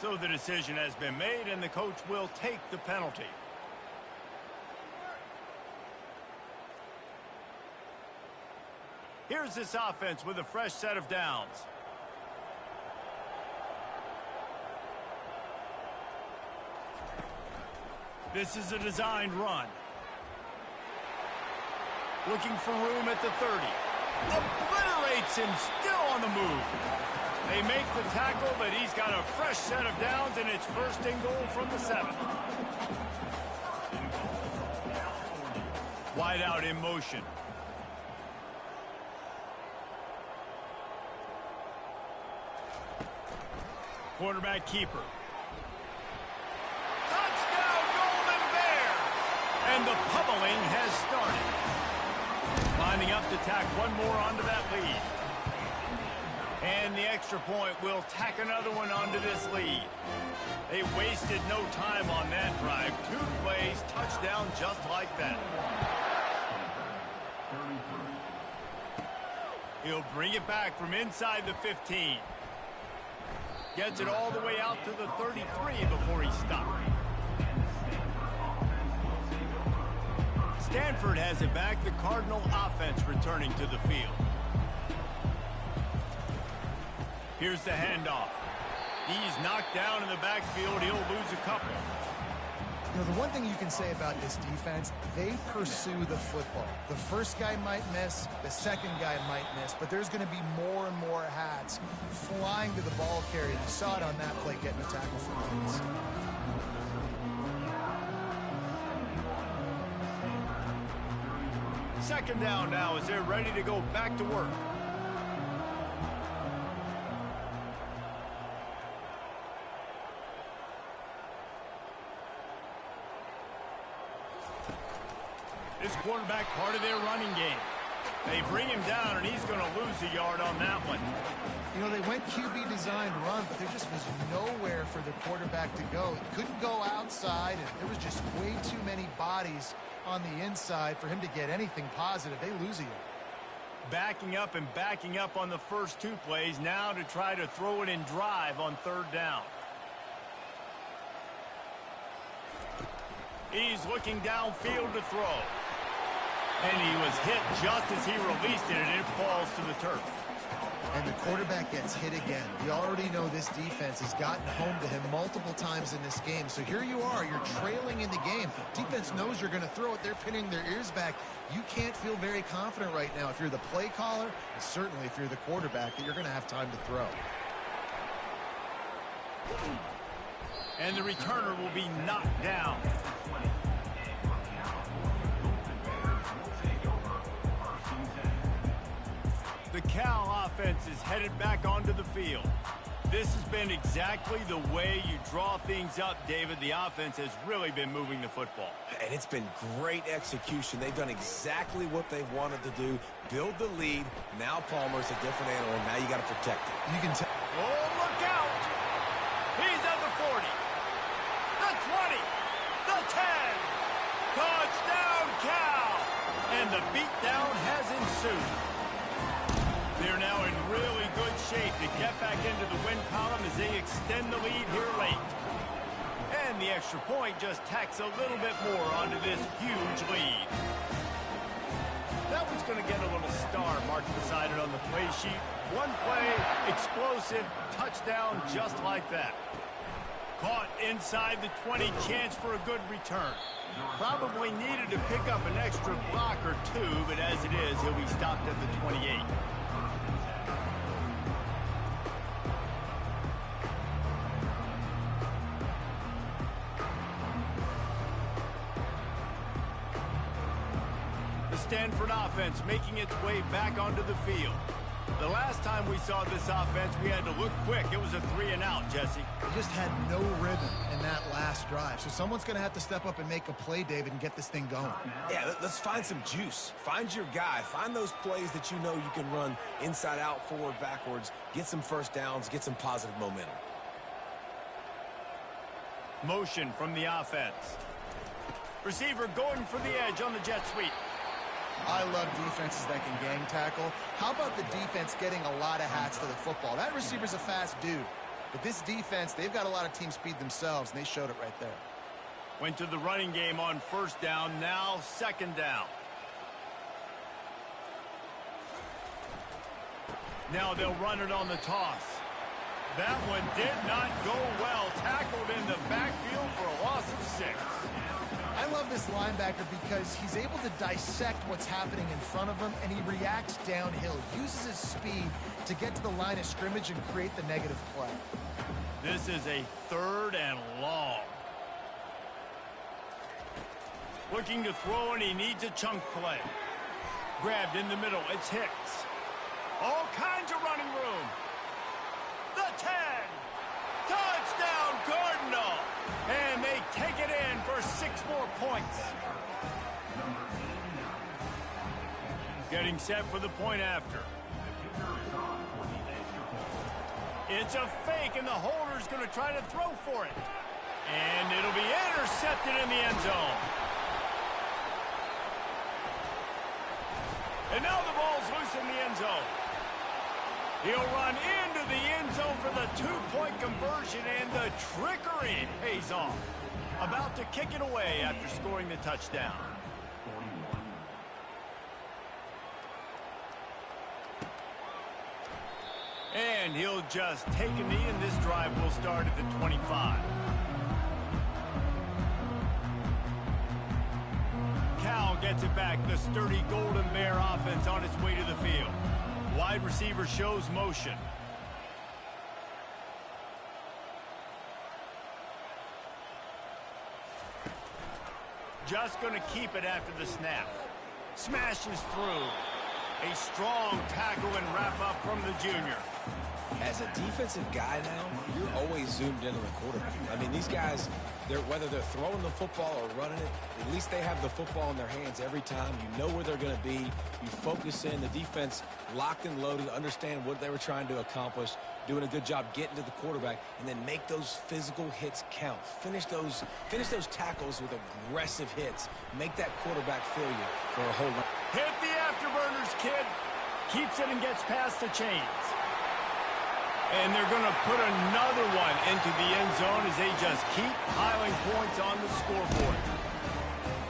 So the decision has been made, and the coach will take the penalty. Here's this offense with a fresh set of downs. This is a designed run. Looking for room at the 30. Obliterates him, still on the move. They make the tackle, but he's got a fresh set of downs, and it's 1st and goal from the 7. Wide out in motion. Quarterback keeper. Touchdown, Golden Bears! And the pummeling has started. Lining up to tack one more onto that lead. And the extra point will tack another one onto this lead. They wasted no time on that drive. 2 plays, touchdown just like that. He'll bring it back from inside the 15. Gets it all the way out to the 33 before he stopped. Stanford has it back. The Cardinal offense returning to the field. Here's the handoff. He's knocked down in the backfield. He'll lose a couple. You know, the one thing you can say about this defense, they pursue the football. The first guy might miss, the second guy might miss, but there's going to be more and more hats flying to the ball carrier. You saw it on that play getting a tackle for gains. Second down now as they're ready to go back to work. This quarterback part of their running game. They bring him down, and he's going to lose a yard on that one. You know, they went QB designed run, but there just was nowhere for the quarterback to go. He couldn't go outside, and there was just way too many bodies on the inside for him to get anything positive. They lose a yard. Backing up on the first 2 plays, now to try to throw it in drive on 3rd down. He's looking downfield to throw. And he was hit just as he released it, and it falls to the turf. And the quarterback gets hit again. We already know this defense has gotten home to him multiple times in this game. So here you are, you're trailing in the game. Defense knows you're going to throw it. They're pinning their ears back. You can't feel very confident right now if you're the play caller, and certainly if you're the quarterback, that you're going to have time to throw. And the returner will be knocked down. The Cal offense is headed back onto the field. This has been exactly the way you draw things up, David. The offense has really been moving the football. And it's been great execution. They've done exactly what they wanted to do. Build the lead. Now Palmer's a different animal. Now you got to protect it. You can tell. Oh, look out! He's at the 40. The 20. The 10. Touchdown, Cal! And the beatdown has ensued. They're now in really good shape to get back into the win column as they extend the lead here late. And the extra point just tacks a little bit more onto this huge lead. That one's going to get a little star marked beside it on the play sheet. One play, explosive, touchdown just like that. Caught inside the 20, chance for a good return. Probably needed to pick up an extra block or 2, but as it is, he'll be stopped at the 28. Stanford offense making its way back onto the field. The last time we saw this offense, we had to look quick. It was a 3-and-out, Jesse. They just had no rhythm in that last drive. So someone's going to have to step up and make a play, David, and get this thing going. Yeah, let's find some juice. Find your guy. Find those plays that you know you can run inside out, forward, backwards. Get some first downs. Get some positive momentum. Motion from the offense. Receiver going for the edge on the jet sweep. I love defenses that can gang tackle. How about the defense getting a lot of hats to the football? That receiver's a fast dude. But this defense, they've got a lot of team speed themselves, and they showed it right there. Went to the running game on 1st down, now 2nd down. Now they'll run it on the toss. That one did not go well. Tackled in the backfield for a loss of 6. I love this linebacker because he's able to dissect what's happening in front of him, and he reacts downhill, uses his speed to get to the line of scrimmage and create the negative play. This is a 3rd and long. Looking to throw, and he needs a chunk play. Grabbed in the middle. It's Hicks. All kinds of running room. The 10. Touchdown, Cardinal. And they take it in for 6 more points. Getting set for the point after. It's a fake, and the holder's going to try to throw for it. And it'll be intercepted in the end zone. And now the ball's loose in the end zone. He'll run into the end zone for the two-point conversion, and the trickery pays off. About to kick it away after scoring the touchdown. And he'll just take a knee, and this drive will start at the 25. Cal gets it back. The sturdy Golden Bear offense on its way to the field. Wide receiver shows motion. Just going to keep it after the snap. Smashes through. A strong tackle and wrap up from the junior. As a defensive guy now, you're always zoomed in on the quarterback. I mean, these guys, whether they're throwing the football or running it, at least they have the football in their hands every time. You know where they're going to be. You focus in. The defense locked and loaded, understand what they were trying to accomplish, doing a good job getting to the quarterback, and then make those physical hits count. Finish those tackles with aggressive hits. Make that quarterback feel you for a whole lot. Hit the afterburners, kid. Keeps it and gets past the chains. And they're going to put another one into the end zone as they just keep piling points on the scoreboard.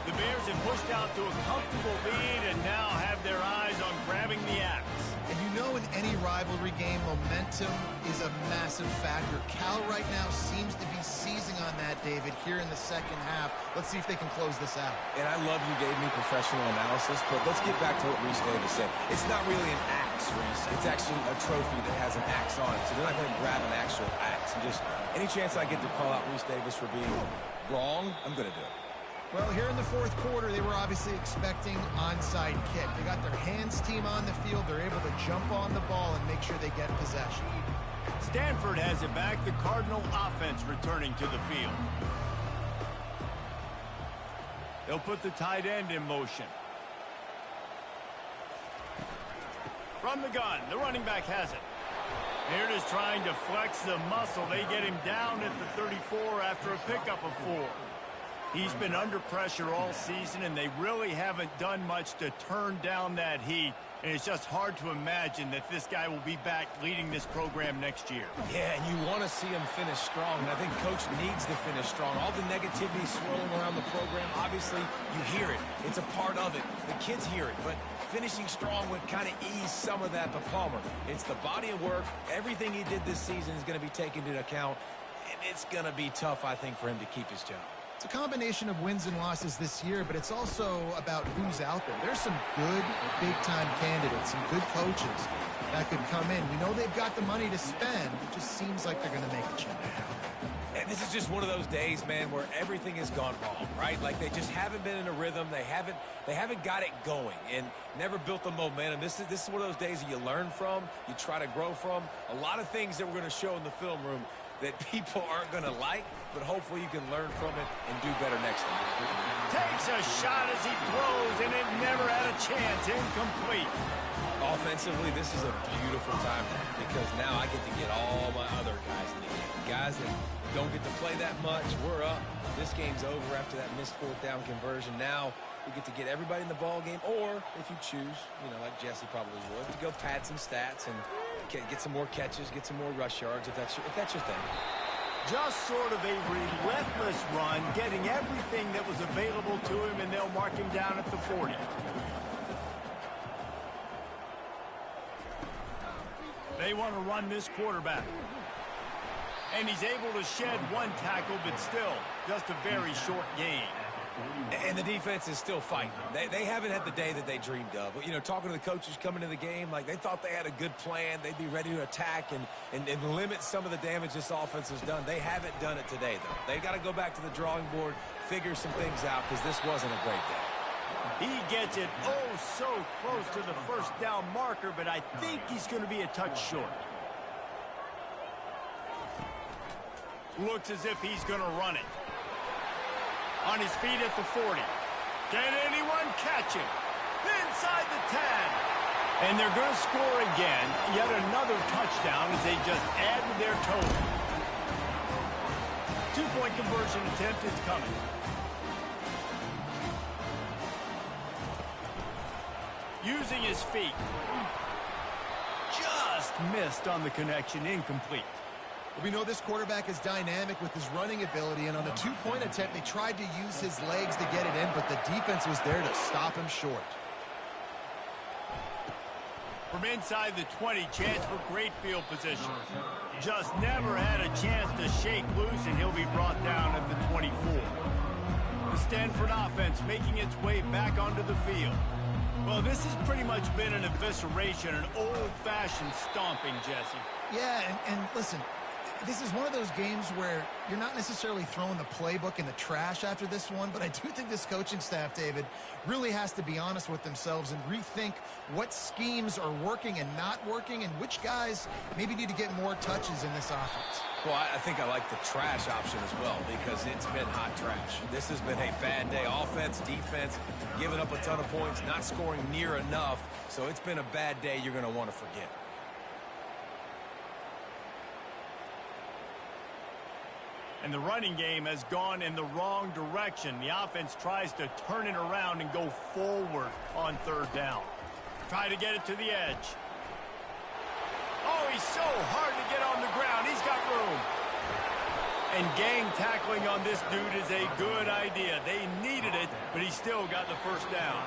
The Bears have pushed out to a comfortable lead and now have their eyes on grabbing the axe. And you know, in any rivalry game, momentum is a massive factor. Cal right now seems to be seizing on that, David, here in the second half. Let's see if they can close this out. And I love you gave me professional analysis, but let's get back to what Reese Davis said. It's not really an axe, Reese. It's actually a trophy that has an axe on it. So they're not going to grab an actual axe. And just any chance I get to call out Reese Davis for being wrong, I'm going to do it. Well, here in the fourth quarter, they were obviously expecting onside kick. They got their hands team on the field. They're able to jump on the ball and make sure they get possession. Stanford has it back. The Cardinal offense returning to the field. They'll put the tight end in motion. From the gun, the running back has it. Here it is trying to flex the muscle. They get him down at the 34 after a pickup of 4. He's been under pressure all season, and they really haven't done much to turn down that heat. And it's just hard to imagine that this guy will be back leading this program next year. Yeah, and you want to see him finish strong, and I think Coach needs to finish strong. All the negativity swirling around the program, obviously, you hear it. It's a part of it. The kids hear it, but finishing strong would kind of ease some of that to Palmer. It's the body of work. Everything he did this season is going to be taken into account, and it's going to be tough, I think, for him to keep his job. It's a combination of wins and losses this year, but it's also about who's out there. There's some good big-time candidates, some good coaches that could come in. We know they've got the money to spend. It just seems like they're going to make a change. And this is just one of those days, man, where everything has gone wrong, right? Like they just haven't been in a rhythm. They haven't got it going and never built the momentum. This is one of those days that you learn from, you try to grow from. A lot of things that we're going to show in the film room that people aren't going to like, but hopefully you can learn from it and do better next time. Takes a shot as he throws, and it never had a chance. Incomplete. Offensively, this is a beautiful time because now I get to get all my other guys in the game. Guys that don't get to play that much, we're up. This game's over after that missed fourth down conversion. Now we get to get everybody in the ball game, or if you choose, like Jesse probably would, to go pad some stats and get some more catches, get some more rush yards, if that's your thing. Just sort of a relentless run, getting everything that was available to him, and they'll mark him down at the 40. They want to run this quarterback. And he's able to shed one tackle, but still, just a very short gain. And the defense is still fighting. They haven't had the day that they dreamed of. Talking to the coaches coming into the game, like they thought they had a good plan. They'd be ready to attack and limit some of the damage this offense has done. They haven't done it today, though. They got to go back to the drawing board, figure some things out, because this wasn't a great day. He gets it so close to the first down marker, but I think he's going to be a touch short. Looks as if he's going to run it. On his feet at the 40. Can anyone catch him? Inside the 10. And they're going to score again. Yet another touchdown as they just add to their total. 2-point conversion attempt is coming. Using his feet. Just missed on the connection. Incomplete. We know this quarterback is dynamic with his running ability, and on the 2-point attempt, they tried to use his legs to get it in, but the defense was there to stop him short. From inside the 20, chance for great field position. Just never had a chance to shake loose, and he'll be brought down at the 24. The Stanford offense making its way back onto the field. Well, this has pretty much been an evisceration, an old-fashioned stomping, Jesse. Yeah, and listen, this is one of those games where you're not necessarily throwing the playbook in the trash after this one, but I do think this coaching staff, David, really has to be honest with themselves and rethink what schemes are working and not working and which guys maybe need to get more touches in this offense. Well, I think I like the trash option as well because it's been hot trash. This has been a bad day. Offense, defense, giving up a ton of points, not scoring near enough. So it's been a bad day you're going to want to forget. And the running game has gone in the wrong direction. The offense tries to turn it around and go forward on 3rd down. Try to get it to the edge. Oh, he's so hard to get on the ground. He's got room. And gang tackling on this dude is a good idea. They needed it, but he still got the 1st down.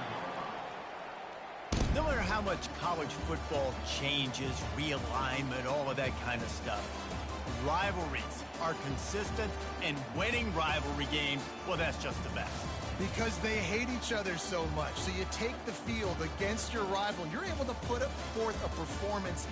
No matter how much college football changes, realignment, all of that kind of stuff, rivalries are consistent, and winning rivalry games, well, that's just the best. Because they hate each other so much. So you take the field against your rival. You're able to put forth a performance